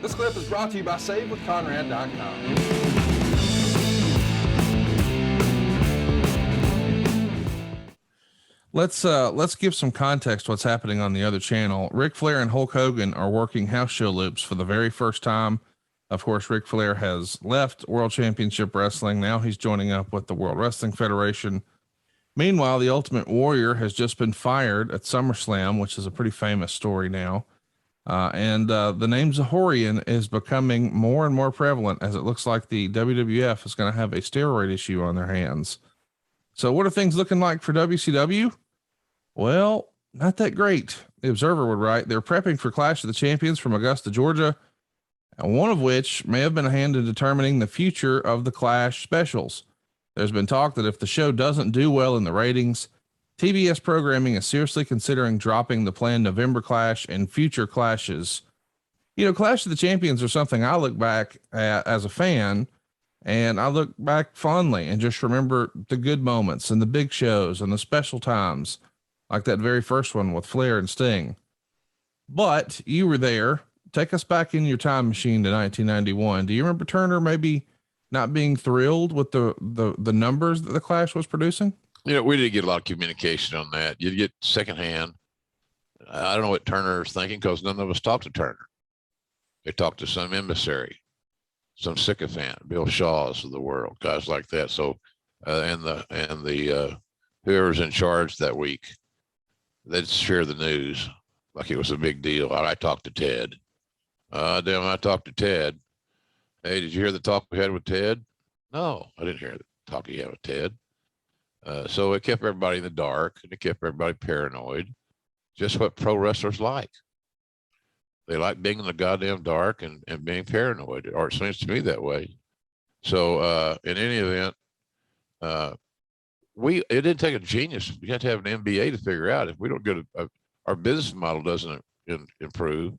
This clip is brought to you by SaveWithConrad.com. Let's give some context to what's happening on the other channel. Ric Flair and Hulk Hogan are working house show loops for the very first time. Of course, Ric Flair has left World Championship Wrestling. Now he's joining up with the World Wrestling Federation. Meanwhile, the Ultimate Warrior has just been fired at SummerSlam, which is a pretty famous story now. And the name Zahorian is becoming more and more prevalent as it looks like the WWF is going to have a steroid issue on their hands. So what are things looking like for WCW? Well, not that great. The Observer would write, they're prepping for Clash of the Champions from Augusta, Georgia, and one of which may have been a hand in determining the future of the Clash specials. There's been talk that if the show doesn't do well in the ratings, TBS programming is seriously considering dropping the planned November Clash and future clashes. You know, Clash of the Champions are something I look back at as a fan, and I look back fondly and just remember the good moments and the big shows and the special times, like that very first one with Flair and Sting. But you were there. Take us back in your time machine to 1991. Do you remember Turner maybe not being thrilled with the numbers that the Clash was producing? You know, we didn't get a lot of communication on that. You'd get secondhand. I don't know what Turner is thinking because none of us talked to Turner. They talked to some emissary, some sycophant, Bill Shaws of the world, guys like that. So, and the whoever's in charge that week, they'd share the news like it was a big deal. I talked to Ted. Damn, I talked to Ted. Hey, did you hear the talk we had with Ted? No, I didn't hear the talk he had with Ted. So it kept everybody in the dark and it kept everybody paranoid. Just what pro wrestlers like. They like being in the goddamn dark and being paranoid, or it seems to me that way. So in any event, it didn't take a genius. You have to have an MBA to figure out if we don't get our business model doesn't improve,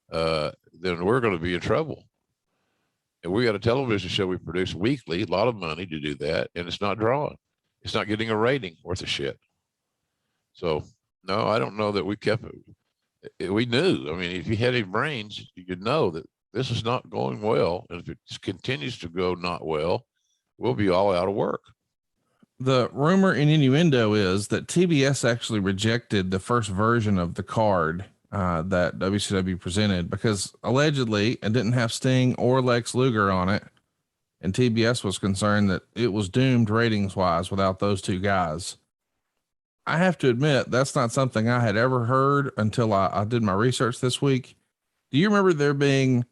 then we're going to be in trouble. And we got a television show we produce weekly, a lot of money to do that, and it's not drawing. It's not getting a rating worth of shit. So no, I don't know that we kept it. We knew. I mean, if you had any brains, you could know that this is not going well. And if it continues to go not well, we'll be all out of work. The rumor and innuendo is that TBS actually rejected the first version of the card that WCW presented because allegedly it didn't have Sting or Lex Luger on it. And TBS was concerned that it was doomed ratings wise without those two guys. I have to admit, that's not something I had ever heard until I did my research this week. Do you remember there being,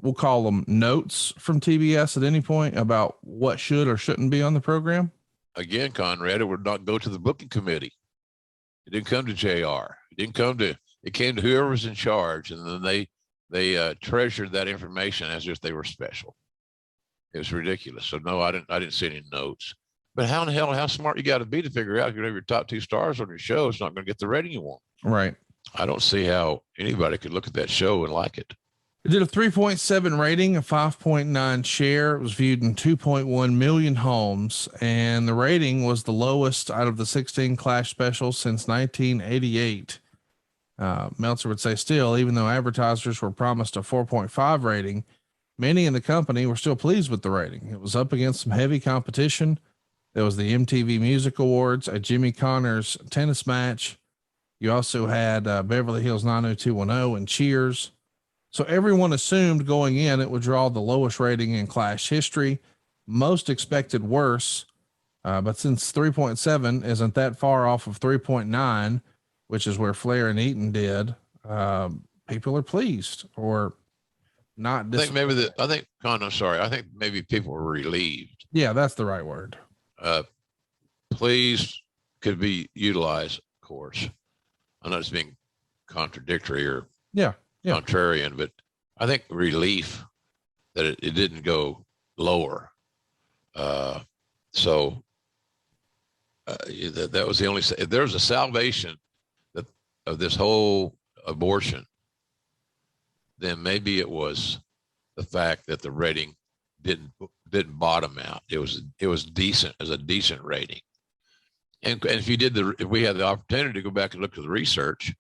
we'll call them notes from TBS at any point about what should or shouldn't be on the program? Again, Conrad, it would not go to the booking committee. It didn't come to JR. It came to whoever was in charge, and then they treasured that information as if they were special. It was ridiculous. So no, I didn't see any notes. But how in the hell, how smart you got to be to figure out if you have your top two stars on your show, it's not going to get the rating you want. Right. I don't see how anybody could look at that show and like it. It did a 3.7 rating, a 5.9 share. It was viewed in 2.1 million homes, and the rating was the lowest out of the 16 Clash specials since 1988. Meltzer would say still, even though advertisers were promised a 4.5 rating, many in the company were still pleased with the rating. It was up against some heavy competition. There was the MTV Music Awards, a Jimmy Connors tennis match. You also had Beverly Hills 90210 and Cheers. So everyone assumed going in, it would draw the lowest rating in Clash history. Most expected worse. But since 3.7 isn't that far off of 3.9, which is where Flair and Eaton did, people are pleased or not. I think maybe people were relieved. Yeah, that's the right word. Please could be utilized, of course. I'm not just being contradictory or contrarian, but I think relief that it didn't go lower. That was the only, if there's a salvation of this whole abortion, then maybe it was the fact that the rating didn't bottom out. It was decent, as a decent rating. And if if we had the opportunity to go back and look at the research,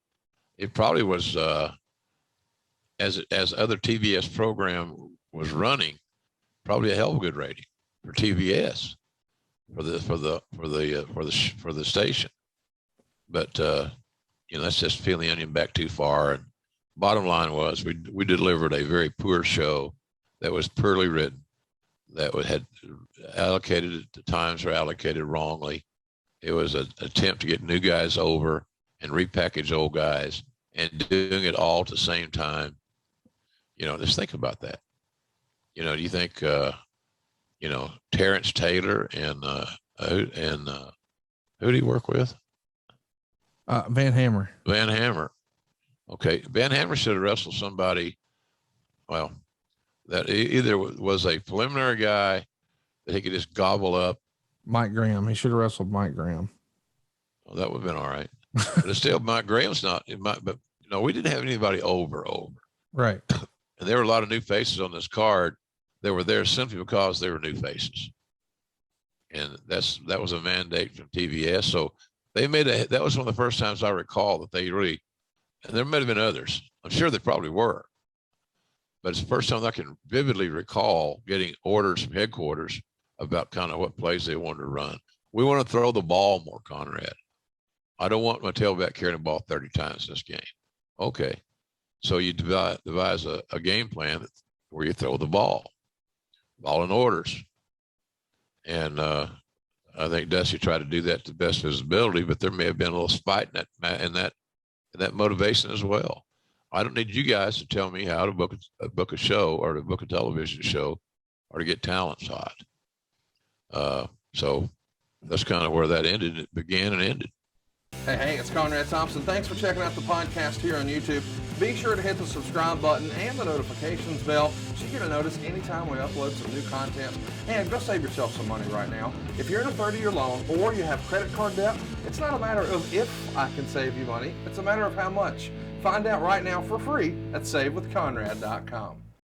it probably was as other TBS program was running, probably a hell of a good rating for TBS for the station. But that's just peeling the onion back too far. And bottom line was we delivered a very poor show that was poorly written, that had allocated, the times were allocated wrongly. It was an attempt to get new guys over and repackage old guys, and doing it all at the same time. Just think about that. Do you think, Terrence Taylor and who do you work with? Van Hammer. Van Hammer. Okay. Van Hammer should have wrestled somebody, well, that either was a preliminary guy that he could just gobble up. Mike Graham. He should have wrestled Mike Graham. Well, that would have been all right. But still, Mike Graham's not. But we didn't have anybody over. Right. And there were a lot of new faces on this card that were there simply because they were new faces. And that was a mandate from TBS. So they that was one of the first times I recall that they really, and there might have been others. I'm sure they probably were. But it's the first time I can vividly recall getting orders from headquarters about kind of what plays they wanted to run. We want to throw the ball more, Conrad. I don't want my tailback carrying the ball 30 times in this game. Okay. So you devise a game plan where you throw the ball in orders. And I think Dusty tried to do that to the best of his ability, but there may have been a little spite in that motivation as well. I don't need you guys to tell me how to book a show or to book a television show or to get talents hot. So that's kind of where that ended. It began and ended. Hey, it's Conrad Thompson. Thanks for checking out the podcast here on YouTube. Be sure to hit the subscribe button and the notifications bell so you get a notice anytime we upload some new content. And go save yourself some money right now. If you're in a 30-year loan or you have credit card debt, it's not a matter of if I can save you money. It's a matter of how much. Find out right now for free at SaveWithConrad.com.